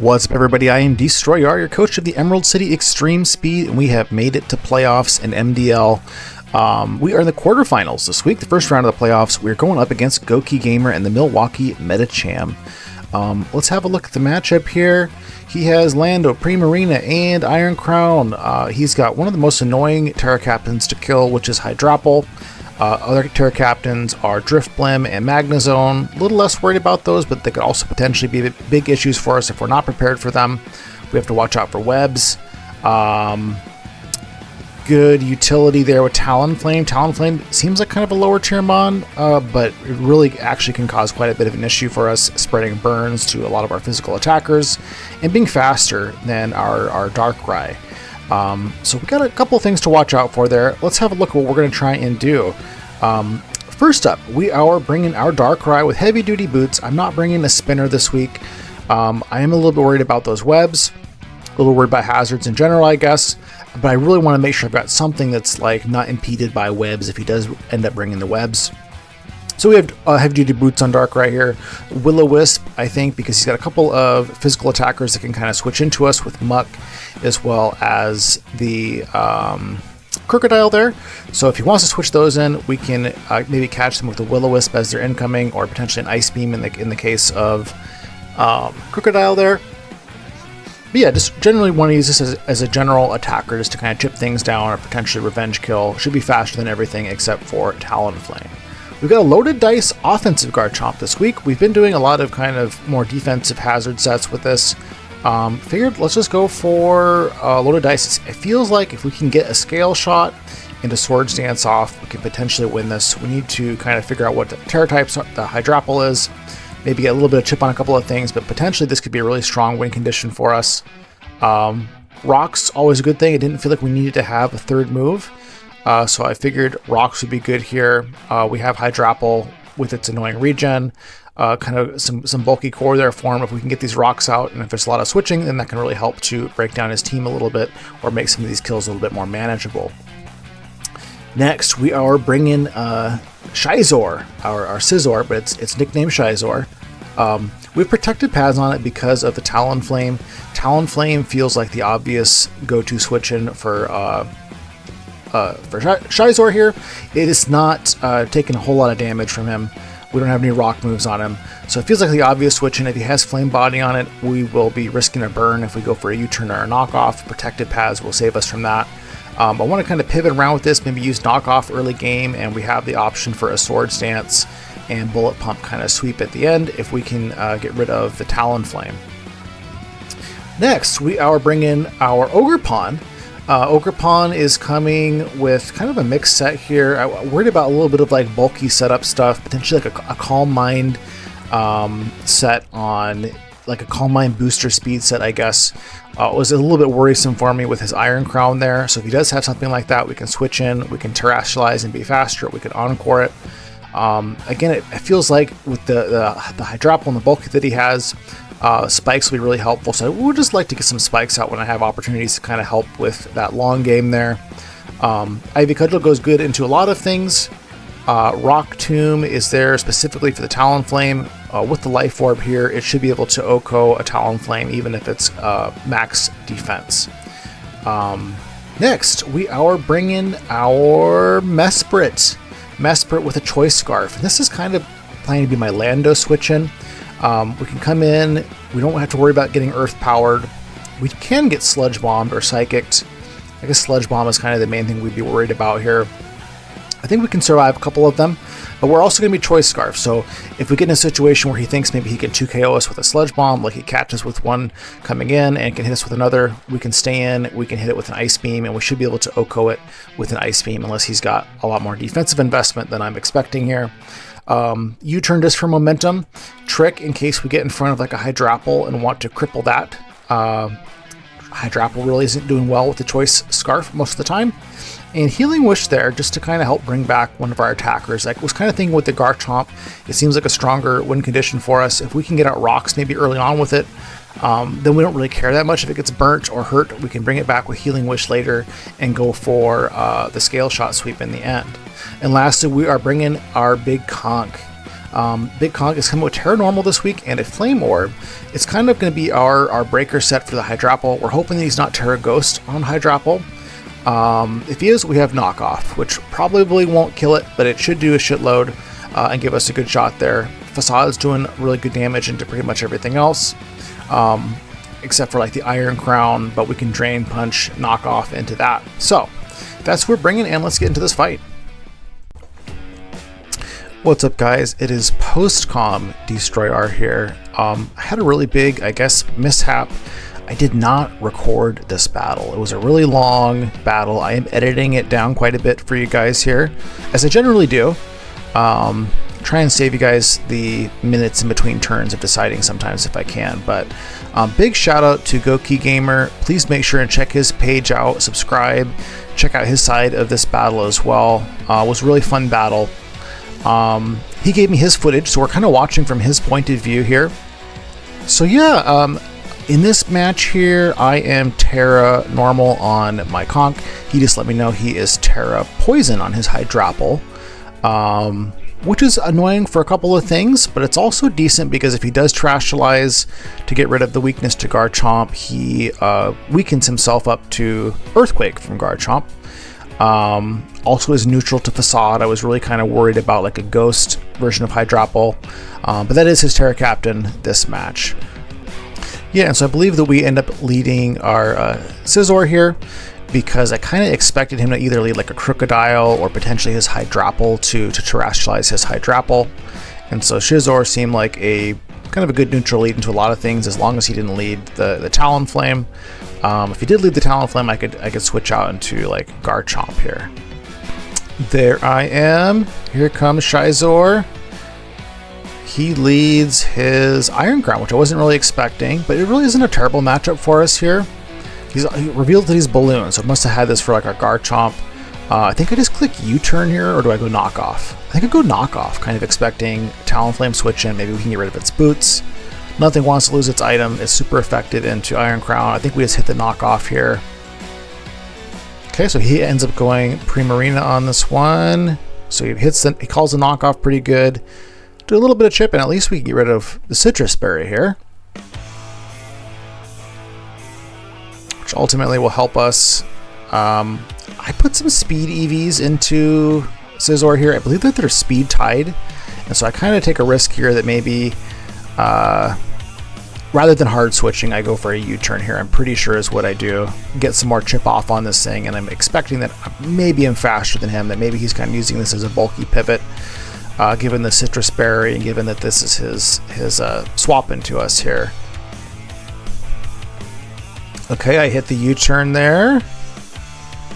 What's up, everybody? I am Destroyer, your coach of the Emerald City Extreme Speed, and we have made it to playoffs in MDL. We are in the quarterfinals this week, the first round of the playoffs. We're going up against Goki Gamer and the Milwaukee Metacham. Let's have a look at the matchup here. He has Lando, Primarina, and Iron Crown. He's got one of the most annoying Terra Captains to kill, which is Hydrapple. Other Terra Captains are Driftblim and Magnezone. A little less worried about those, but they could also potentially be big issues for us if we're not prepared for them. We have to watch out for webs. Good utility there with Talonflame. Talonflame seems like kind of a lower tier mon, but it really actually can cause quite a bit of an issue for us, spreading burns to a lot of our physical attackers and being faster than our Darkrai. So we got a couple of things to watch out for there. Let's have a look at what we're going to try and do. First up, we are bringing our Darkrai with heavy duty boots. I'm not bringing a spinner this week. I am a little bit worried about those webs, a little worried about hazards in general, I guess, but I really want to make sure I've got something that's like not impeded by webs if he does end up bringing the webs. So we have heavy duty boots on Darkrai here. Will-O-Wisp, I think, because he's got a couple of physical attackers that can kind of switch into us with Muck, as well as the Crocodile there. So if he wants to switch those in, we can maybe catch them with a Will-O-Wisp as they're incoming, or potentially an Ice Beam in the case of Crocodile there. But yeah, just generally want to use this as a general attacker, just to kind of chip things down or potentially revenge kill. Should be faster than everything except for Talonflame. We've got a loaded dice offensive Garchomp this week. We've been doing a lot of kind of more defensive hazard sets with this. Figured let's just go for loaded dice. It feels like if we can get a scale shot and a Swords Dance off, we can potentially win this. We need to kind of figure out what the Terra types the Hydrapple is. Maybe get a little bit of chip on a couple of things, but potentially this could be a really strong win condition for us. Rocks, always a good thing. It didn't feel like we needed to have a third move. So I figured Rocks would be good here. We have Hydrapple with its annoying regen, kind of some bulky core there for him. If we can get these Rocks out, and if there's a lot of switching, then that can really help to break down his team a little bit, or make some of these kills a little bit more manageable. Next, we are bringing Scizor, our Scizor, but it's nicknamed Scizor. We have protected pads on it because of the Talonflame. Talonflame feels like the obvious go-to switch-in for Scizor here. It is not taking a whole lot of damage from him. We don't have any rock moves on him, so it feels like the obvious switch in. If he has Flame Body on it, we will be risking a burn if we go for a U-turn or a knockoff. Protected pads will save us from that. I want to kind of pivot around with this, maybe use knockoff early game, and we have the option for a Swords Dance and Bullet Pump kind of sweep at the end if we can get rid of the Talonflame. Next, we are bringing our Ogerpon. Ogerpon is coming with kind of a mixed set here. I'm worried about a little bit of like bulky setup stuff, potentially like a Calm Mind set on, like a Calm Mind booster speed set, I guess. It was a little bit worrisome for me with his Iron Crown there. So if he does have something like that, we can switch in, we can Terrestrialize and be faster, we can Encore it. Again, it feels like with the Hydrapple and the bulk that he has, spikes will be really helpful. So I would just like to get some spikes out when I have opportunities to kind of help with that long game there. Ivy Cudgel goes good into a lot of things. Rock Tomb is there specifically for the Talonflame. With the Life Orb here, it should be able to OHKO a Talonflame even if it's max defense. Next, we are bringing our Mesprit. Mesprit with a Choice Scarf. This is kind of planning to be my Lando switch-in. We can come in, we don't have to worry about getting Earth powered. We can get Sludge Bombed or Psychicked. I guess Sludge Bomb is kind of the main thing we'd be worried about here. I think we can survive a couple of them, but we're also going to be Choice Scarf. So if we get in a situation where he thinks maybe he can 2KO us with a Sludge Bomb, like he catches with one coming in and can hit us with another, we can stay in, we can hit it with an Ice Beam, and we should be able to OHKO it with an Ice Beam unless he's got a lot more defensive investment than I'm expecting here. U-turn just for momentum. Trick in case we get in front of like a Hydrapple and want to cripple that. Hydrapple really isn't doing well with the Choice Scarf most of the time. And Healing Wish there just to kind of help bring back one of our attackers. Like, I was kind of thinking with the Garchomp, it seems like a stronger win condition for us. If we can get out Rocks maybe early on with it, then we don't really care that much if it gets burnt or hurt. We can bring it back with Healing Wish later and go for the Scale Shot sweep in the end. And lastly, we are bringing our big Conch. Big Cog is coming with Terra Normal this week and a Flame Orb. It's kind of going to be our breaker set for the Hydrapple. We're hoping that he's not Terra Ghost on Hydrapple. If he is, we have Knockoff, which probably won't kill it, but it should do a shitload and give us a good shot there. Facade's doing really good damage into pretty much everything else, except for like the Iron Crown, but we can Drain Punch Knockoff into that. So that's what we're bringing, and let's get into this fight. What's up, guys? It is post-com Destroy R here. I had a really big, I guess, mishap. I did not record this battle. It was a really long battle. I am editing it down quite a bit for you guys here, as I generally do. Try and save you guys the minutes in between turns of deciding sometimes if I can. But big shout out to Goki Gamer. Please make sure and check his page out, subscribe, check out his side of this battle as well. It was a really fun battle. He gave me his footage, so we're kind of watching from his point of view here. So yeah, in this match here, I am Terra Normal on my Conch. He just let me know he is Terra Poison on his Hydrapple, which is annoying for a couple of things, but it's also decent because if he does Terastallize to get rid of the weakness to Garchomp, he weakens himself up to Earthquake from Garchomp. Also is neutral to Facade. I was really kind of worried about like a ghost version of Hydrapple, but that is his Terra Captain this match. Yeah, and so I believe that we end up leading our Scizor here because I kind of expected him to either lead like a Crocodile or potentially his Hydrapple to Terastallize his Hydrapple, and so Scizor seemed like a kind of a good neutral lead into a lot of things as long as he didn't lead the Talonflame. If he did lead the Talonflame, I could switch out into like Garchomp here. There I am. Here comes Scizor. He leads his Iron Crown, which I wasn't really expecting, but it really isn't a terrible matchup for us here. He revealed that he's Balloon, so it must have had this for like our Garchomp. I think I just click U-turn here, or do I go Knockoff? I think I go Knockoff, kind of expecting Talonflame switch in. Maybe we can get rid of its boots. Nothing wants to lose its item. It's super effective into Iron Crown. I think we just hit the Knockoff here. Okay, so he ends up going Primarina on this one. So he calls the Knockoff pretty good. Do a little bit of chip, and at least we can get rid of the Citrus Berry here, which ultimately will help us. I put some speed EVs into Scizor here. I believe that they're speed tied, and so I kind of take a risk here that maybe rather than hard switching, I go for a U-turn here. I'm pretty sure is what I do. Get some more chip off on this thing, and I'm expecting that maybe I'm faster than him, that maybe he's kind of using this as a bulky pivot, given the Citrus Berry and given that this is his swap into us here. Okay, I hit the U-turn there.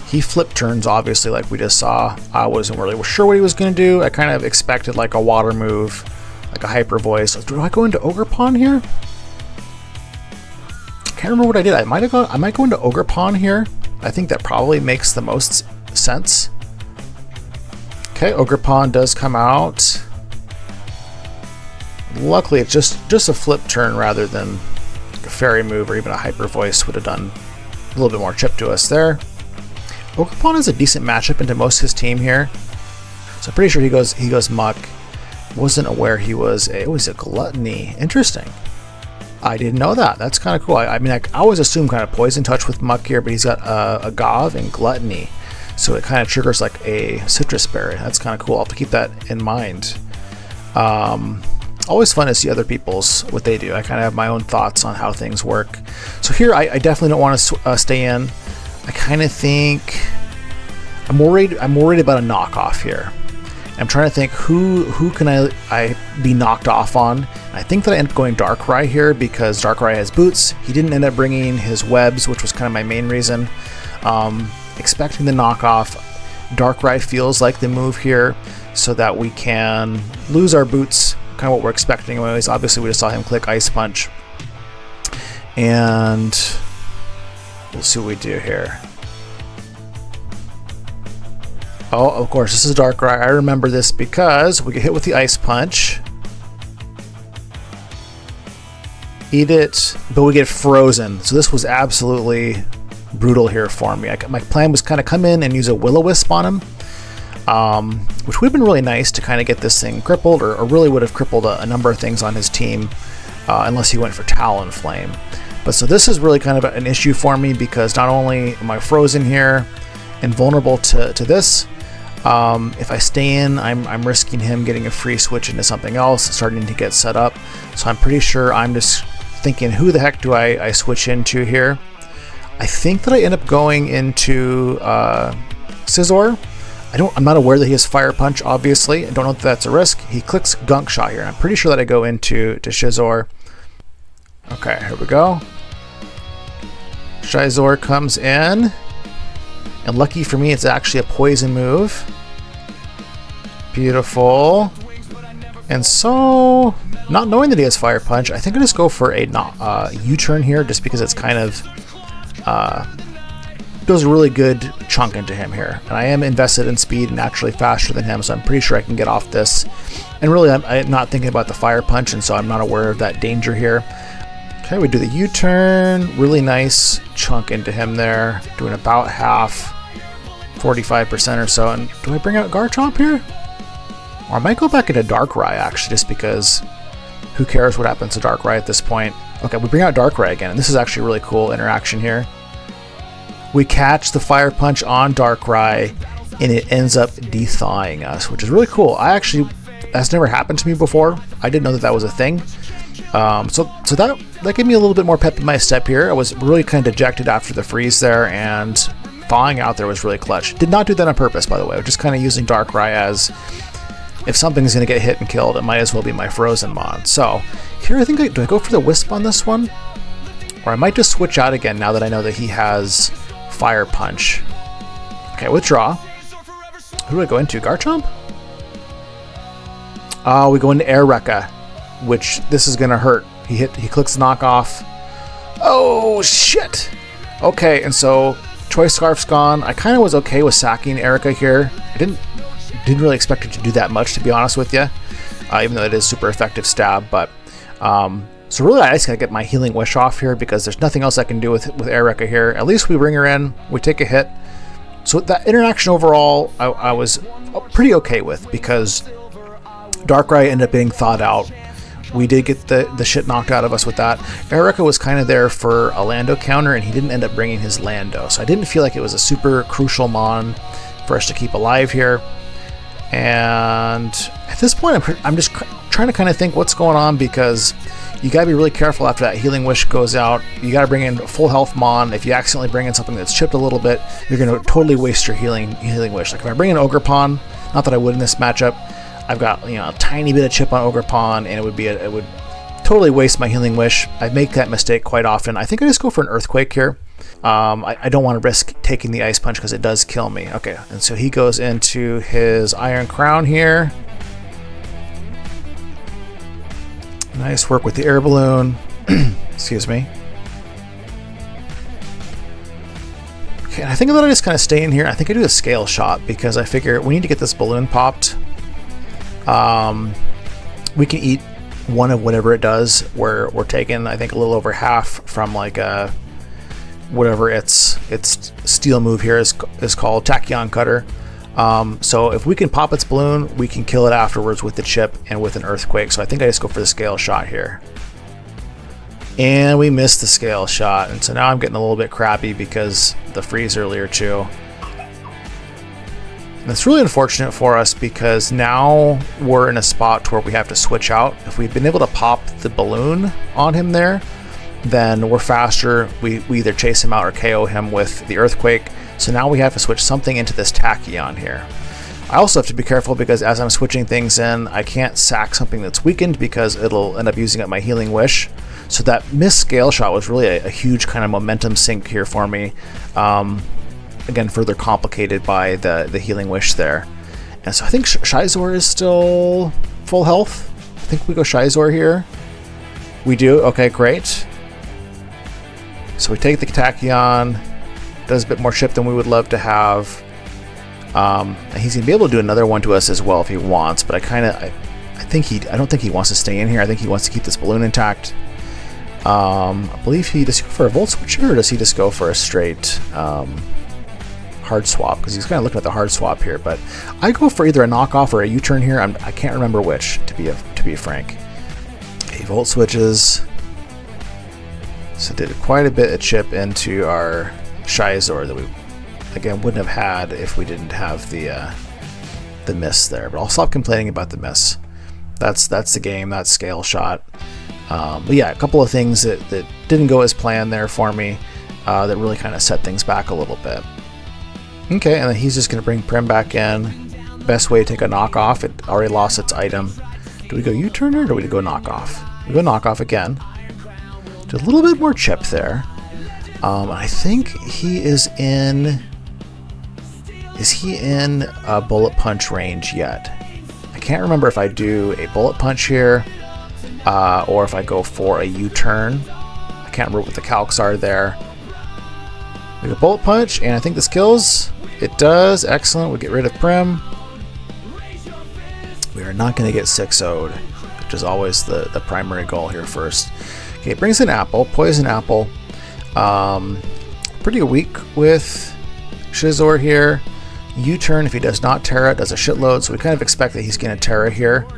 He flip turns, obviously, like we just saw. I wasn't really sure what he was going to do. I kind of expected like a water move, like a Hyper Voice. Do I go into Ogerpon here? Can't remember what I did. I might go into Ogerpon here. I think that probably makes the most sense. Okay, Ogerpon does come out. Luckily, it's just a flip turn rather than a Fairy move or even a Hyper Voice would have done a little bit more chip to us there. Ogerpon is a decent matchup into most of his team here, so I'm pretty sure he goes Muck. Wasn't aware he was a Gluttony. Interesting. I didn't know that. That's kind of cool. I mean, I always assume kind of Poison Touch with Muck here, but he's got a Gov and Gluttony, so it kind of triggers like a Citrus Berry. That's kind of cool. I'll have to keep that in mind. Always fun to see other people's what they do. I kind of have my own thoughts on how things work. So here, I definitely don't want to stay in. I kind of think I'm worried about a knockoff here. I'm trying to think who can I be knocked off on. And I think that I end up going Darkrai here because Darkrai has boots. He didn't end up bringing his webs, which was kind of my main reason. Expecting the knockoff, Darkrai feels like the move here so that we can lose our boots, kind of what we're expecting anyways. Obviously we just saw him click Ice Punch, and we'll see what we do here. Oh, of course, this is Darkrai. I remember this because we get hit with the Ice Punch. Eat it, but we get frozen. So this was absolutely brutal here for me. My plan was kind of come in and use a Will-O-Wisp on him. which would have been really nice to kind of get this thing crippled, or really would have crippled a number of things on his team, unless he went for Talonflame. But so this is really kind of an issue for me, because not only am I frozen here and vulnerable to this, if I stay in, I'm risking him getting a free switch into something else, starting to get set up. So I'm pretty sure I'm just thinking, who the heck do I switch into here? I think that I end up going into Scizor. I'm not aware that he has Fire Punch, obviously. I don't know if that's a risk. He clicks Gunk Shot here. I'm pretty sure that I go into Scizor. Okay, here we go. Scizor comes in. And lucky for me, it's actually a poison move. Beautiful. And so, not knowing that he has Fire Punch, I think I just go for a U-turn here, just because it's kind of goes a really good chunk into him here. And I am invested in speed and actually faster than him, so I'm pretty sure I can get off this. And really, I'm not thinking about the Fire Punch, and so I'm not aware of that danger here. Okay, we do the U-turn. Really nice chunk into him there. Doing about half, 45% or so. And do I bring out Garchomp here? Or I might go back into Darkrai, actually, just because who cares what happens to Darkrai at this point. Okay, we bring out Darkrai again, and this is actually a really cool interaction here. We catch the Fire Punch on Darkrai, and it ends up de-thawing us, which is really cool. That's never happened to me before. I didn't know that was a thing. So that gave me a little bit more pep in my step here. I was really kind of dejected after the freeze there, and thawing out there was really clutch. Did not do that on purpose, by the way. I was just kind of using Darkrai as, if something's going to get hit and killed, it might as well be my Frozen Mon. So here I think, do I go for the Wisp on this one? Or I might just switch out again now that I know that he has Fire Punch. Okay, withdraw. Who do I go into? Garchomp? We go into Air Rekka, which this is going to hurt. He clicks knockoff. Oh, shit! Okay, and so Choice Scarf's gone. I kind of was okay with sacking Erica here. I didn't really expect it to do that much, to be honest with you, even though it is super effective stab. But so really, I just gotta get my Healing Wish off here, because there's nothing else I can do with Erica here. At least we bring her in, we take a hit. So that interaction overall, I was pretty okay with, because Darkrai ended up being thawed out. We did get the shit knocked out of us with that. Erica was kind of there for a Lando counter, and he didn't end up bringing his Lando. So I didn't feel like it was a super crucial Mon for us to keep alive here. And at this point, I'm just trying to kind of think what's going on, because you gotta be really careful after that Healing Wish goes out. You gotta bring in full health Mon. If you accidentally bring in something that's chipped a little bit, you're gonna totally waste your Healing Wish. Like if I bring in Ogerpon, not that I would in this matchup, I've got a tiny bit of chip on Ogerpon, and it would totally waste my Healing Wish. I make that mistake quite often. I think I just go for an Earthquake here. I don't want to risk taking the Ice Punch because it does kill me. Okay, and so he goes into his Iron Crown here. Nice work with the Air Balloon. Excuse me. Okay, and I think that I just kind of stay in here. I think I do a Scale Shot, because I figure we need to get this balloon popped. We can eat one of whatever it does. We're taking, I think, a little over half from like whatever its steel move here is called, Tachyon Cutter. So if we can pop its balloon, we can kill it afterwards with the chip and with an Earthquake. So I think I just go for the Scale Shot here. And we missed the Scale Shot, and so now I'm getting a little bit crappy because the freeze earlier too. And it's really unfortunate for us, because now we're in a spot where we have to switch out. If we'd been able to pop the balloon on him there, then we're faster. We either chase him out or KO him with the Earthquake. So now we have to switch something into this Tachyon here. I also have to be careful, because as I'm switching things in, I can't sack something that's weakened, because it'll end up using up my Healing Wish. So that missed Scale Shot was really a huge kind of momentum sink here for me. Again, further complicated by the Healing Wish there. And so I think Scizor is still full health. I think we go Scizor here. We do? Okay, great. So we take the Tachyon. Does a bit more chip than we would love to have. And he's going to be able to do another one to us as well if he wants, but I don't think he wants to stay in here. I think he wants to keep this balloon intact. I believe does he go for a Volt Switcher, or does he just go for a straight hard swap, because he's kind of looking at the hard swap here. But I go for either a knockoff or a U-turn here. I can't remember which, to be frank. Okay, volt switches. So did quite a bit of chip into our Shizor that we, again, wouldn't have had if we didn't have the miss there. But I'll stop complaining about the miss. That's the game. That's scale shot. But yeah, a couple of things that didn't go as planned there for me that really kind of set things back a little bit. Okay, and then he's just going to bring Prim back in. Best way to take a knockoff. It already lost its item. Do we go U-turn or do we go knockoff? We go knockoff again. Do a little bit more chip there. I think he is in... Is he in a bullet punch range yet? I can't remember if I do a bullet punch here or if I go for a U-turn. I can't remember what the calcs are there. We go bullet punch, and I think this kills. It does. Excellent. We get rid of Prim. We are not going to get 6-0'd, which is always the primary goal here first. Okay, it brings in Apple. Poison Apple. Pretty weak with Shizor here. U-turn, if he does not Terra, does a shitload, so we kind of expect that he's going to Terra here.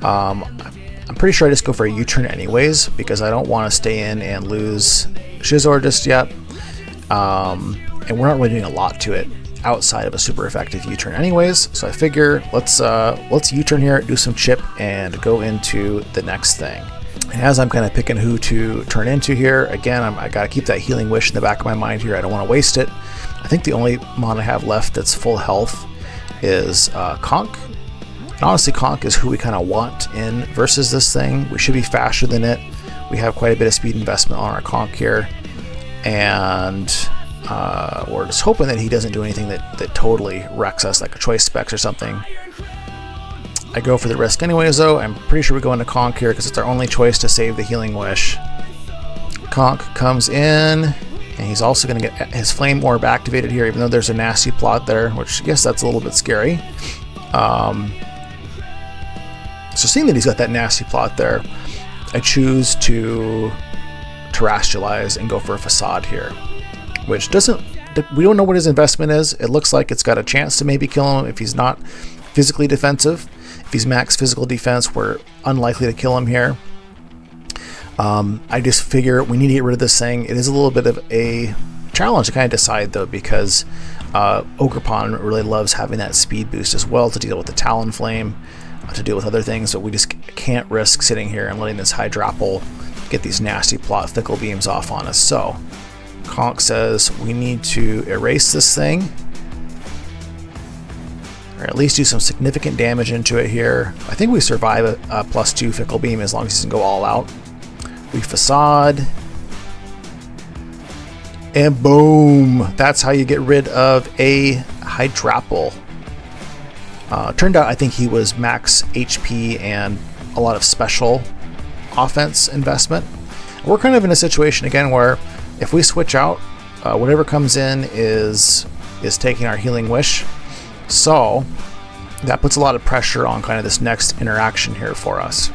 I'm pretty sure I just go for a U-turn anyways, because I don't want to stay in and lose Shizor just yet. And we're not really doing a lot to it outside of a super effective U-turn anyways, so I figure let's U-turn here, do some chip, and go into the next thing. And as I'm kind of picking who to turn into here, again, I got to keep that healing wish in the back of my mind here. I don't want to waste it. I think the only mon I have left that's full health is Conk. And honestly, Conk is who we kind of want in versus this thing. We should be faster than it. We have quite a bit of speed investment on our Conk here. And we're just hoping that he doesn't do anything that totally wrecks us, like a choice specs or something. I go for the risk anyways, though. I'm pretty sure we go into Conk here because it's our only choice to save the healing wish. Conk comes in, and he's also going to get his flame orb activated here, even though there's a nasty plot there, which I guess that's a little bit scary. So seeing that he's got that nasty plot there, I choose to terrestrialize and go for a facade here, which doesn't, we don't know what his investment is. It looks like it's got a chance to maybe kill him if he's not physically defensive. If he's max physical defense, we're unlikely to kill him here. I just figure we need to get rid of this thing. It is a little bit of a challenge to kind of decide, though, because Ogerpon really loves having that speed boost as well to deal with the Talonflame, to deal with other things, but we just can't risk sitting here and letting this Hydrapple get these nasty plot Fickle Beams off on us. So Conk says we need to erase this thing, or at least do some significant damage into it here. I think we survive a +2 Fickle Beam as long as he doesn't go all out. We Facade, and boom! That's how you get rid of a Hydrapple. Turned out I think he was max HP and a lot of special offense investment. We're kind of in a situation again where if we switch out, whatever comes in is taking our healing wish. So that puts a lot of pressure on kind of this next interaction here for us.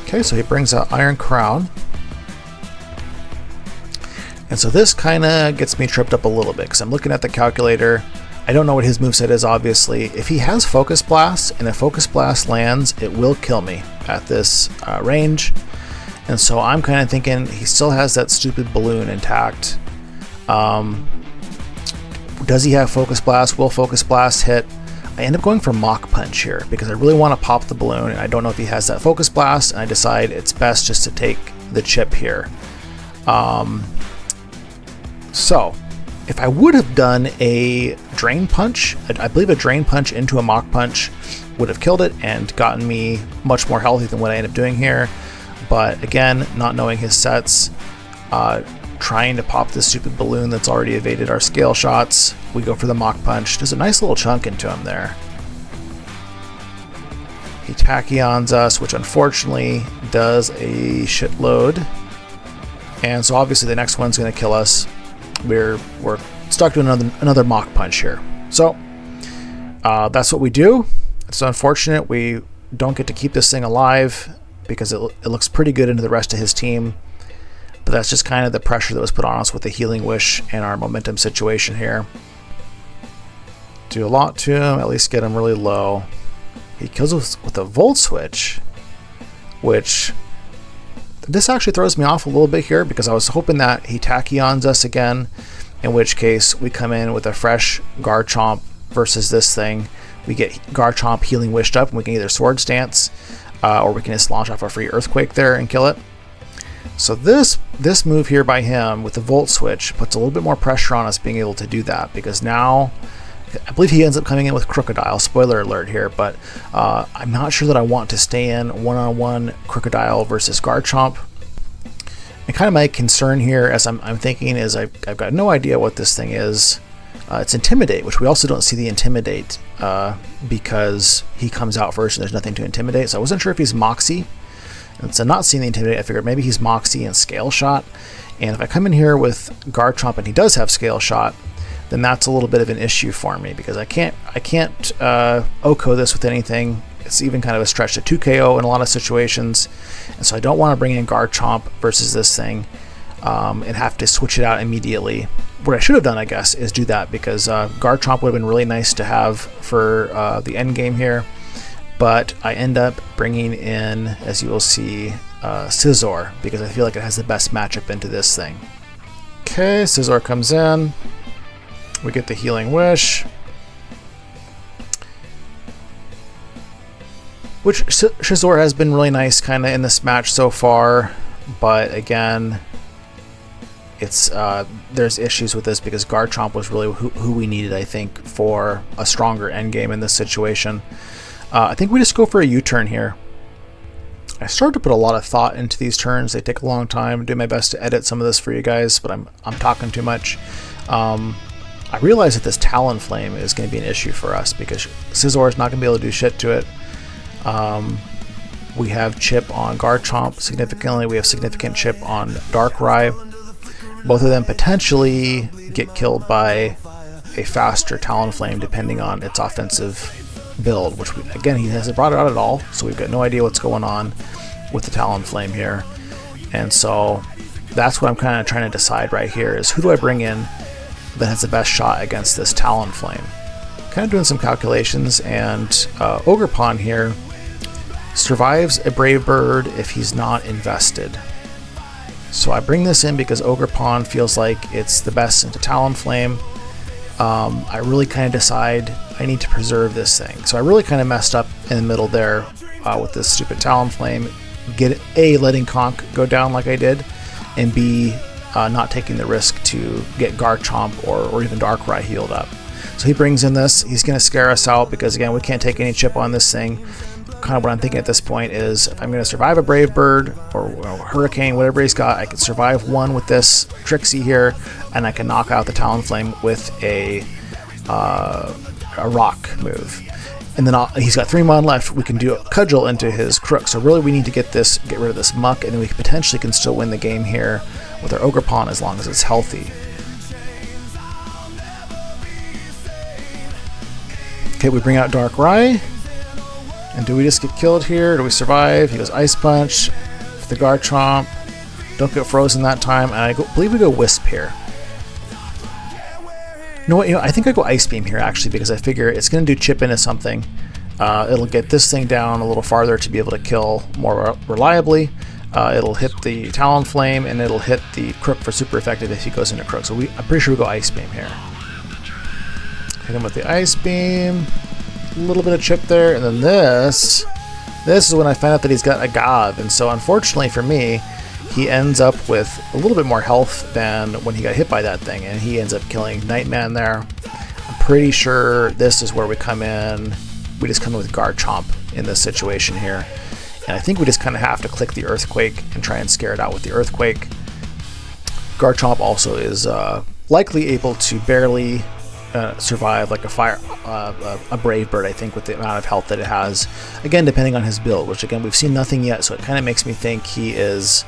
Okay, so he brings out Iron Crown. And so this kind of gets me tripped up a little bit because I'm looking at the calculator. I don't know what his moveset is, obviously. If he has Focus Blast and a Focus Blast lands, it will kill me at this range. And so I'm kind of thinking he still has that stupid balloon intact. Does he have Focus Blast? Will Focus Blast hit? I end up going for Mach Punch here because I really want to pop the balloon, and I don't know if he has that Focus Blast, and I decide it's best just to take the chip here. So if I would have done a Drain Punch, I believe a Drain Punch into a Mach Punch would have killed it and gotten me much more healthy than what I end up doing here. But again, not knowing his sets, trying to pop this stupid balloon that's already evaded our scale shots, we go for the Mach Punch. There's a nice little chunk into him there. He Tachyons us, which unfortunately does a shitload. And so obviously the next one's going to kill us. We're stuck to another Mach Punch here. So that's what we do. It's unfortunate we don't get to keep this thing alive because it looks pretty good into the rest of his team. But that's just kind of the pressure that was put on us with the Healing Wish and our momentum situation here. do a lot to him, at least get him really low. He kills us with a Volt Switch, which this actually throws me off a little bit here because I was hoping that he Tachyons us again, in which case we come in with a fresh Garchomp versus this thing. We get Garchomp healing wished up and we can either Swords Dance or we can just launch off a free Earthquake there and kill it. So this move here by him with the Volt Switch puts a little bit more pressure on us being able to do that, because now I believe he ends up coming in with Crocodile. Spoiler alert here, but I'm not sure that I want to stay in one-on-one Crocodile versus Garchomp. And kind of my concern here, as I'm thinking, is I've got no idea what this thing is. It's Intimidate, which we also don't see the Intimidate because he comes out first and there's nothing to Intimidate. So I wasn't sure if he's Moxie. And so not seeing the Intimidate, I figured maybe he's Moxie and Scale Shot. And if I come in here with Garchomp and he does have Scale Shot, then that's a little bit of an issue for me, because I can't OHKO this with anything. It's even kind of a stretch to 2KO in a lot of situations, and so I don't want to bring in Garchomp versus this thing and have to switch it out immediately. What I should have done, I guess, is do that, because Garchomp would have been really nice to have for the end game here, but I end up bringing in, as you will see, Scizor, because I feel like it has the best matchup into this thing. Okay, Scizor comes in. We get the Healing Wish, which Scizor has been really nice kind of in this match so far, but again, it's there's issues with this because Garchomp was really who we needed, I think, for a stronger endgame in this situation. I think we just go for a U-turn here. I started to put a lot of thought into these turns. They take a long time. I do my best to edit some of this for you guys, but I'm talking too much. I realize that this Talonflame is going to be an issue for us because Scizor is not going to be able to do shit to it. We have chip on Garchomp significantly. We have significant chip on Darkrai. Both of them potentially get killed by a faster Talonflame depending on its offensive build, which again, he hasn't brought it out at all, so we've got no idea what's going on with the Talonflame here. And so that's what I'm kind of trying to decide right here, is who do I bring in that has the best shot against this Talonflame. Kind of doing some calculations, and Ogerpon here survives a Brave Bird if he's not invested. So I bring this in because Ogerpon feels like it's the best into Talonflame. I really kind of decide I need to preserve this thing. So I really kind of messed up in the middle there with this stupid Talonflame. Get A, letting Conk go down like I did, and B, not taking the risk to get Garchomp or even Darkrai healed up. So he brings in this. He's going to scare us out because, again, we can't take any chip on this thing. Kind of what I'm thinking at this point is if I'm going to survive a Brave Bird or Hurricane, whatever he's got, I can survive one with this Trixie here, and I can knock out the Talonflame with a Rock move. And then he's got 3 mon left. We can do a Cudgel into his Crook. So really we need to get rid of this Muck, and then we potentially can still win the game here with our Ogerpon as long as it's healthy. Okay, we bring out Darkrai. And do we just get killed here? Do we survive? He goes Ice Punch with the Garchomp. Don't get frozen that time. And I believe we go Wisp here. You know what? I think I go Ice Beam here, actually, because I figure it's going to do chip into something. It'll get this thing down a little farther to be able to kill more reliably. It'll hit the Talonflame, and it'll hit the Crook for super effective if he goes into Crook. So I'm pretty sure we go Ice Beam here. Hit him with the Ice Beam. A little bit of chip there, and then this is when I find out that he's got a Gav, and so unfortunately for me, he ends up with a little bit more health than when he got hit by that thing, and he ends up killing Nightman there. I'm pretty sure this is where we come in. We just come in with Garchomp in this situation here, and I think we just kind of have to click the Earthquake and try and scare it out with the Earthquake. Garchomp also is likely able to barely survive like a Brave Bird, I think, with the amount of health that it has. Again, depending on his build, which again we've seen nothing yet, so it kind of makes me think he is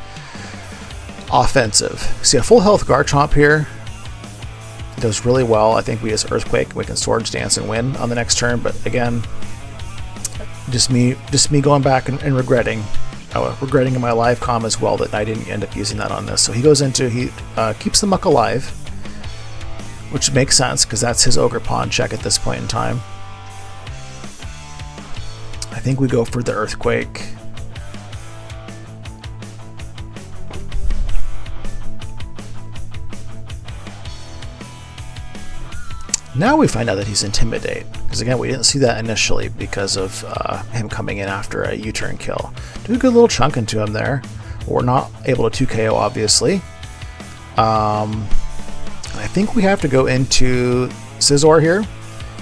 offensive. See, a full health Garchomp here does really well. I think we just Earthquake, we can Swords Dance and win on the next turn. But again, just me going back and regretting in my live comm as well that I didn't end up using that on this. So he goes into, he keeps the Muck alive. which makes sense because that's his Ogre Pawn check at this point in time. I think we go for the Earthquake. Now we find out that he's Intimidate, because again, we didn't see that initially because of him coming in after a U-turn kill. Do a good little chunk into him there. We're not able to 2KO, obviously. I think we have to go into Scizor here,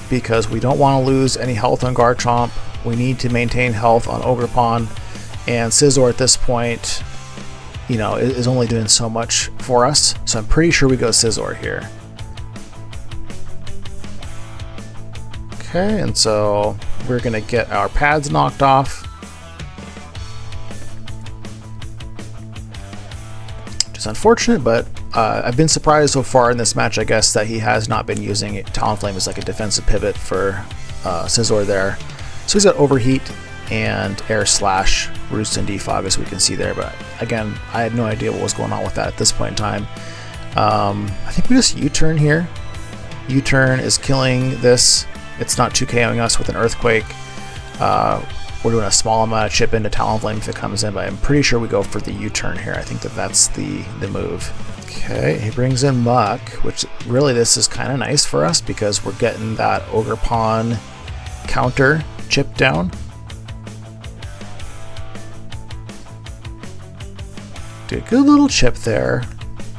because we don't want to lose any health on Garchomp. We need to maintain health on Ogre Pawn, and Scizor at this point, you know, is only doing so much for us. So I'm pretty sure we go Scizor here. Okay, and so we're gonna get our pads knocked off. Which is unfortunate, but I've been surprised so far in this match, I guess, that he has not been using it. Talonflame as like a defensive pivot for Scizor there. So he's got Overheat and Air Slash, Roost and Defog, as we can see there, but again, I had no idea what was going on with that at this point in time. I think we just U-turn here. U-turn is killing this. It's not 2KOing us with an Earthquake. We're doing a small amount of chip into Talonflame if it comes in, but I'm pretty sure we go for the U-turn here. I think that that's the move. Okay, he brings in Muck, which really this is kind of nice for us because we're getting that Ogre Pawn counter chip down. Do a good little chip there.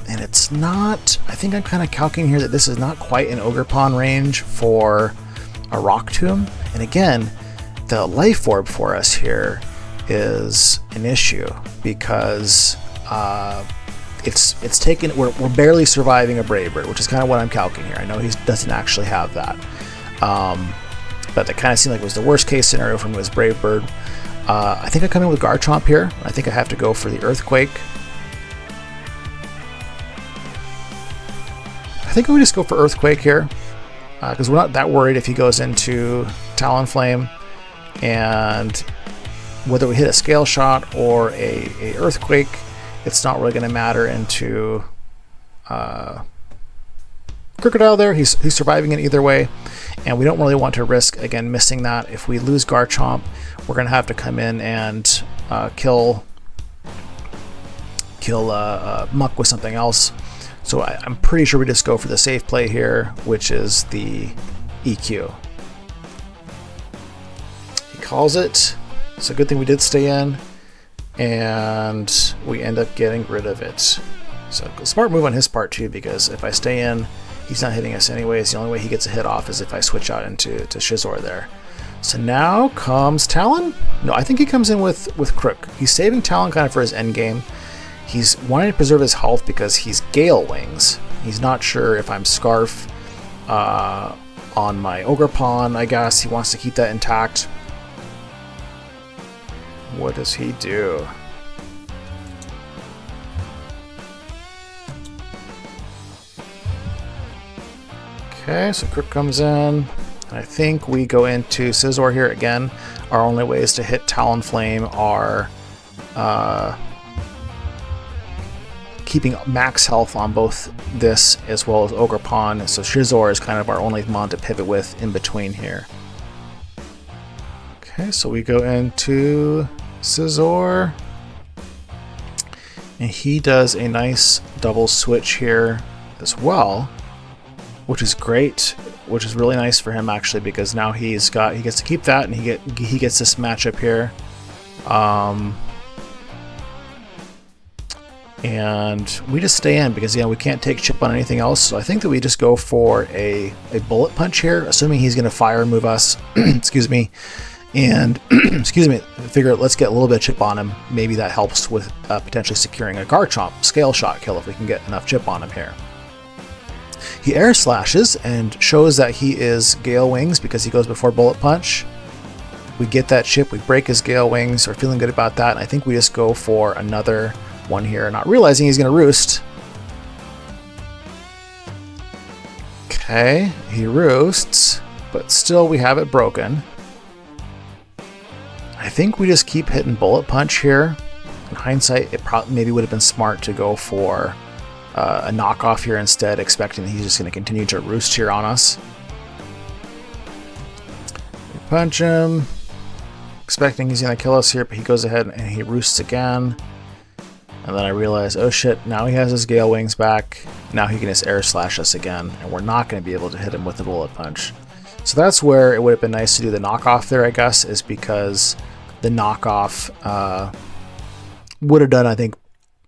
And it's not, I think I'm kind of calculating here that this is not quite in Ogre Pawn range for a Rock Tomb. And again, the Life Orb for us here is an issue because it's taken, we're barely surviving a Brave Bird, which is kind of what I'm calculating here. I know he doesn't actually have that. But that kind of seemed like it was the worst case scenario from his Brave Bird. I think I come in with Garchomp here. I think I have to go for the Earthquake. I think we just go for Earthquake here, because we're not that worried if he goes into Talonflame, and whether we hit a Scale Shot or a Earthquake, it's not really going to matter into Crocodile there. He's surviving it either way, and we don't really want to risk, again, missing that. If we lose Garchomp, we're going to have to come in and kill Muck with something else. So I'm pretty sure we just go for the safe play here, which is the EQ. He calls it. It's a good thing we did stay in, and we end up getting rid of it. So smart move on his part too, because if I stay in, he's not hitting us anyways. The only way he gets a hit off is if I switch out into Scizor there. So now comes Talon. No, I think he comes in with Crook. He's saving Talon kind of for his end game. He's wanting to preserve his health because he's Gale Wings. He's not sure if I'm Scarf on my Ogre Pawn, I guess. He wants to keep that intact. What does he do? Okay, so Crook comes in. I think we go into Scizor here again. Our only ways to hit Talonflame are keeping max health on both this as well as Ogre Pawn, so Scizor is kind of our only mon to pivot with in between here. Okay, so we go into Scizor, and he does a nice double switch here as well, which is great, which is really nice for him actually, because now he gets to keep that, and he gets this matchup here. And we just stay in because, we can't take chip on anything else. So I think that we just go for a bullet punch here, assuming he's going to fire move us. Excuse me. And excuse me. Figure let's get a little bit of chip on him. Maybe that helps with potentially securing a Garchomp Scale Shot kill if we can get enough chip on him here. He air slashes and shows that he is Gale Wings because he goes before bullet punch. We get that chip. We break his Gale Wings. We're feeling good about that. And I think we just go for another one here, not realizing he's going to roost. Okay, he roosts, but still we have it broken. I think we just keep hitting bullet punch here. In hindsight, it probably maybe would have been smart to go for a knockoff here instead, expecting that he's just going to continue to roost here on us. We punch him, expecting he's going to kill us here, but he goes ahead and he roosts again. And then I realize, oh shit, now he has his Gale Wings back. Now he can just air slash us again, and we're not going to be able to hit him with the bullet punch. So that's where it would have been nice to do the knockoff there, I guess, is because the knockoff would have done, I think,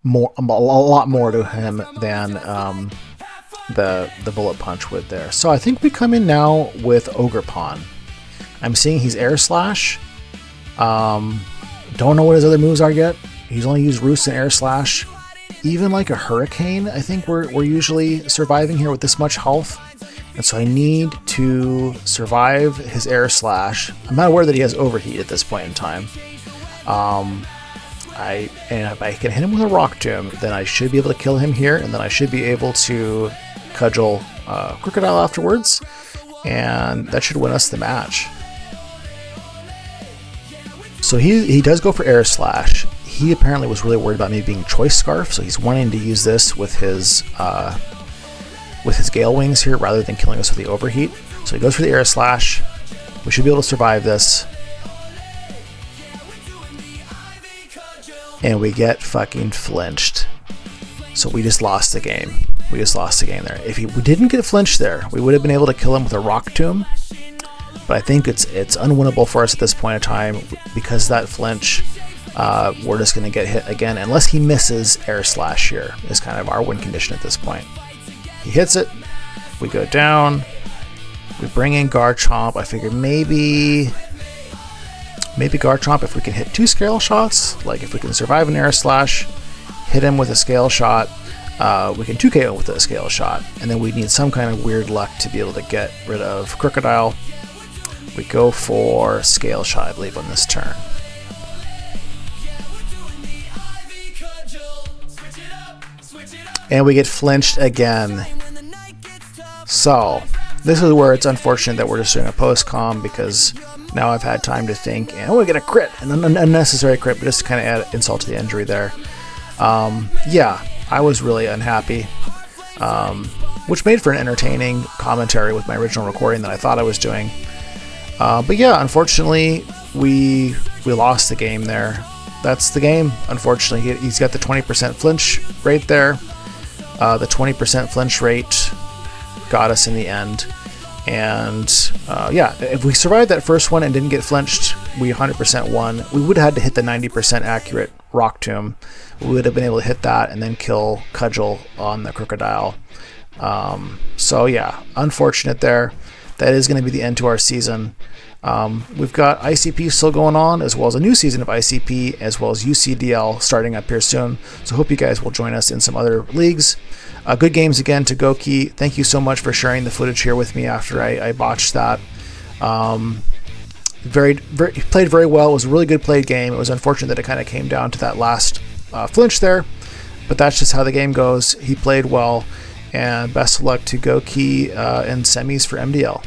a lot more to him than the bullet punch would there. So I think we come in now with Ogre Pawn. I'm seeing he's air slash. Don't know what his other moves are yet. He's only used roost and air slash. Even like a hurricane, I think we're usually surviving here with this much health. And so I need to survive his air slash. I'm not aware that he has overheat at this point in time. And if I can hit him with a rock tomb, then I should be able to kill him here, and then I should be able to cudgel Crocodile afterwards, and that should win us the match. So he does go for air slash. He apparently was really worried about me being choice scarf, so he's wanting to use this with his Gale Wings here rather than killing us with the overheat. So he goes for the air slash. We should be able to survive this. And we get fucking flinched. So we just lost the game. We just lost the game there. If we didn't get flinched there, we would have been able to kill him with a rock tomb. But I think it's unwinnable for us at this point in time because that flinch. We're just going to get hit again unless he misses air slash here is kind of our win condition at this point. He hits it. We go down. We bring in Garchomp. I figured maybe Garchomp, if we can hit 2 scale shots, like if we can survive an air slash, hit him with a scale shot, we can 2KO with a scale shot, and then we need some kind of weird luck to be able to get rid of Crocodile. We go for scale shot, I believe, on this turn. And we get flinched again. So this is where it's unfortunate that we're just doing a post-com, because now I've had time to think, and we get a crit, an unnecessary crit, but just to kind of add insult to the injury there. Yeah, I was really unhappy, which made for an entertaining commentary with my original recording that I thought I was doing. But yeah, unfortunately, we lost the game there. That's the game, unfortunately. He's got the 20% flinch rate there. The 20% flinch rate got us in the end. And yeah, if we survived that first one and didn't get flinched, we 100% won. We would have had to hit the 90% accurate Rock Tomb. We would have been able to hit that and then kill Cudgel on the Crocodile. So yeah, unfortunate there. That is going to be the end to our season. We've got ICP still going on, as well as a new season of ICP, as well as UCDL starting up here soon. So hope you guys will join us in some other leagues. Good games again to Goki. Thank you so much for sharing the footage here with me after I botched that. Played very well. It was a really good played game. It was unfortunate that it kind of came down to that last flinch there, but that's just how the game goes. He played well, and best of luck to Goki in semis for MDL.